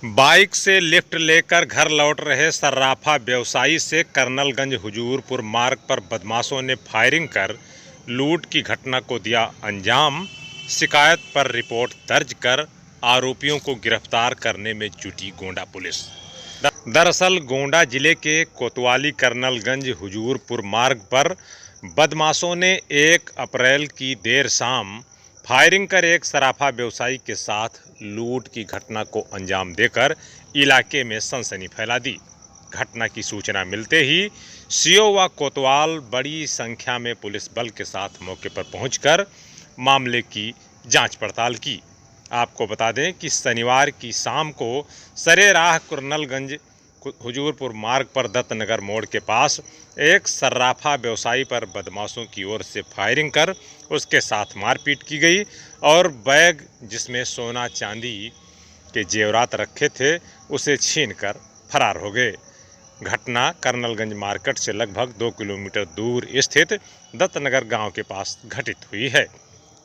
Bike से lift लेकर घर लौट रहे सर्राफा व्यवसायी से कर्नलगंज हुजूरपुर मार्ग पर बदमाशों ने फायरिंग कर लूट की घटना को दिया अंजाम। शिकायत पर रिपोर्ट दर्ज कर आरोपियों को गिरफ्तार करने में जुटी गोंडा पुलिस। दरअसल गोंडा जिले के कोतवाली कर्नलगंज हुजूरपुर मार्ग पर बदमाशों ने 1 अप्रैल की देर शाम फायरिंग कर एक सराफा व्यवसायी के साथ लूट की घटना को अंजाम देकर इलाके में सनसनी फैला दी। घटना की सूचना मिलते ही सीओ व कोतवाल बड़ी संख्या में पुलिस बल के साथ मौके पर पहुंचकर मामले की जांच पड़ताल की। आपको बता दें कि शनिवार की शाम को सरेराह कर्नलगंज हुजूरपुर मार्ग पर दत्तनगर मोड़ के पास एक सर्राफा व्यवसायी पर बदमाशों की ओर से फायरिंग कर उसके साथ मारपीट की गई और बैग जिसमें सोना चांदी के जेवरात रखे थे उसे छीनकर फरार हो गए। घटना कर्नलगंज मार्केट से लगभग 2 किलोमीटर दूर स्थित दत्तनगर गांव के पास घटित हुई है।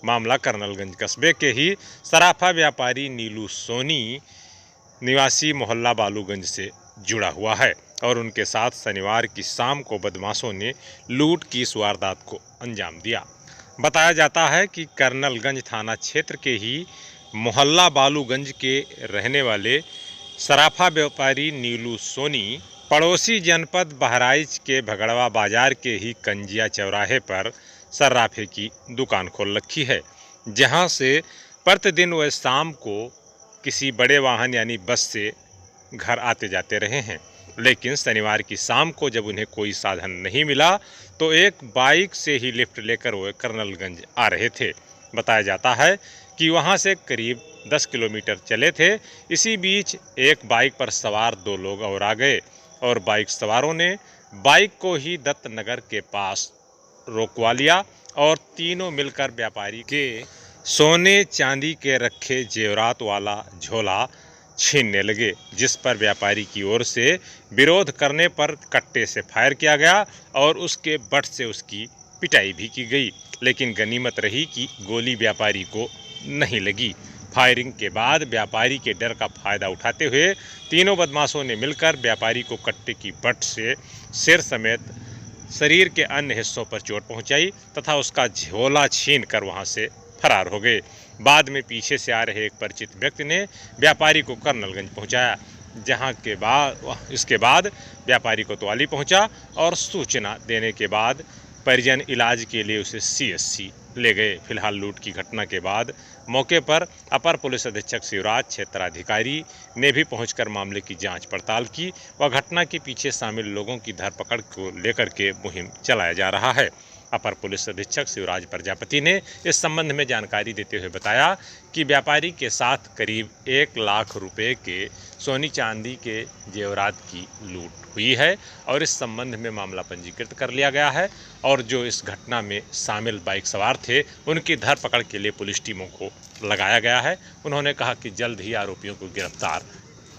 मामला कर्नलगंज कस्बे के ही सराफा व्यापारी नीलू सोनी निवासी मोहल्ला बालूगंज से जुड़ा हुआ है और उनके साथ शनिवार की शाम को बदमाशों ने लूट की इस वारदात को अंजाम दिया। बताया जाता है कि कर्नलगंज थाना क्षेत्र के ही मोहल्ला बालूगंज के रहने वाले सराफा व्यापारी नीलू सोनी पड़ोसी जनपद बहराइच के भगड़वा बाजार के ही कंजिया चौराहे पर सर्राफे की दुकान खोल रखी है, जहां से प्रतिदिन वह शाम को किसी बड़े वाहन यानी बस से घर आते जाते रहे हैं। लेकिन शनिवार की शाम को जब उन्हें कोई साधन नहीं मिला तो एक बाइक से ही लिफ्ट लेकर वह कर्नलगंज आ रहे थे। बताया जाता है कि वहां से करीब 10 किलोमीटर चले थे। इसी बीच एक बाइक पर सवार 2 लोग और आ गए और बाइक सवारों ने बाइक को ही दत्तनगर के पास रोकवा लिया और तीनों मिलकर व्यापारी के सोने चांदी के रखे जेवरात वाला झोला छीनने लगे, जिस पर व्यापारी की ओर से विरोध करने पर कट्टे से फायर किया गया और उसके बट से उसकी पिटाई भी की गई। लेकिन गनीमत रही कि गोली व्यापारी को नहीं लगी। फायरिंग के बाद व्यापारी के डर का फायदा उठाते हुए तीनों बदमाशों ने मिलकर व्यापारी को कट्टे की बट से सिर समेत शरीर के अन्य हिस्सों पर चोट पहुंचाई तथा उसका झोला छीन कर वहां से फरार हो गए। बाद में पीछे से आ रहे एक परिचित व्यक्ति ने व्यापारी को कर्नलगंज पहुंचाया, जहां के बाद इसके बाद व्यापारी कोतवाली पहुंचा और सूचना देने के बाद परिजन इलाज के लिए उसे सीएससी ले गए। फिलहाल लूट की घटना के बाद मौके पर अपर पुलिस अधीक्षक शिवराज क्षेत्राधिकारी ने भी पहुंचकर मामले की जांच पड़ताल की व घटना के पीछे शामिल लोगों की धरपकड़ को लेकर के मुहिम चलाया जा रहा है। अपर पुलिस अधीक्षक शिवराज प्रजापति ने इस संबंध में जानकारी देते हुए बताया कि व्यापारी के साथ करीब 1 लाख रुपए के सोनी चांदी के जेवरात की लूट हुई है और इस संबंध में मामला पंजीकृत कर लिया गया है और जो इस घटना में शामिल बाइक सवार थे उनकी धरपकड़ के लिए पुलिस टीमों को लगाया गया है। उन्होंने कहा कि जल्द ही आरोपियों को गिरफ्तार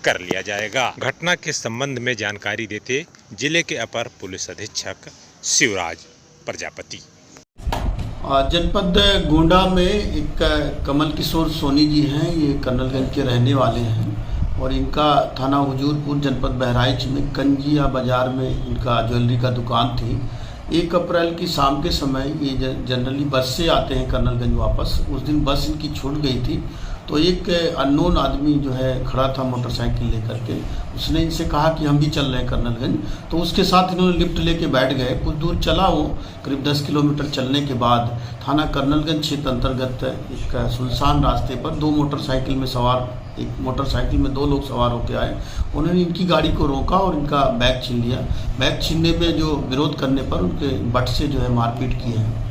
कर लिया जाएगा। घटना के संबंध में जानकारी देते जिले के अपर पुलिस अधीक्षक शिवराज प्रजापति। जनपद गोंडा में एक कमल किशोर सोनी जी हैं, ये कर्नलगंज के रहने वाले हैं और इनका थाना हुजूरपुर जनपद बहराइच में कंजिया बाजार में इनका ज्वेलरी का दुकान थी। 1 अप्रैल की शाम के समय ये जनरली बस से आते हैं कर्नलगंज वापस। उस दिन बस इनकी छूट गई थी तो एक अननोन आदमी जो है खड़ा था मोटरसाइकिल लेकर के, उसने इनसे कहा कि हम भी चल रहे हैं कर्नलगंज। तो उसके साथ इन्होंने लिफ्ट लेके बैठ गए। कुछ दूर चला वो, करीब 10 किलोमीटर चलने के बाद थाना कर्नलगंज क्षेत्र अंतर्गत एक सुनसान रास्ते पर 2 मोटरसाइकिल में सवार, एक मोटरसाइकिल में 2 लोग सवार होकर आए। उन्होंने इनकी गाड़ी को रोका और इनका बैग छीन लिया। बैग छीनने में जो विरोध करने पर उनके बट से जो है मारपीट की है।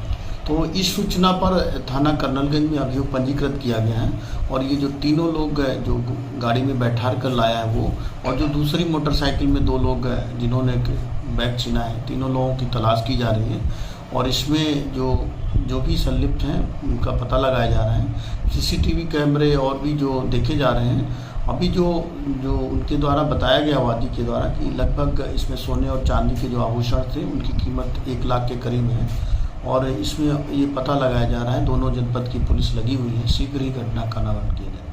तो इस सूचना पर थाना कर्नलगंज में अभियोग पंजीकृत किया गया है और ये जो तीनों लोग जो गाड़ी में बैठा कर लाया है वो और जो दूसरी मोटरसाइकिल में 2 लोग जिन्होंने बैग छीना है, तीनों लोगों की तलाश की जा रही है और इसमें जो भी संलिप्त हैं उनका पता लगाया जा रहा है। सीसीटीवी कैमरे और भी जो देखे जा रहे हैं। अभी जो उनके द्वारा बताया गया वादी के द्वारा कि लगभग इसमें सोने और चांदी के जो आभूषण थे उनकी कीमत 1 लाख के करीब है और इसमें ये पता लगाया जा रहा है, दोनों जनपद की पुलिस लगी हुई है, शीघ्र ही घटना का अनावरण किया जाए।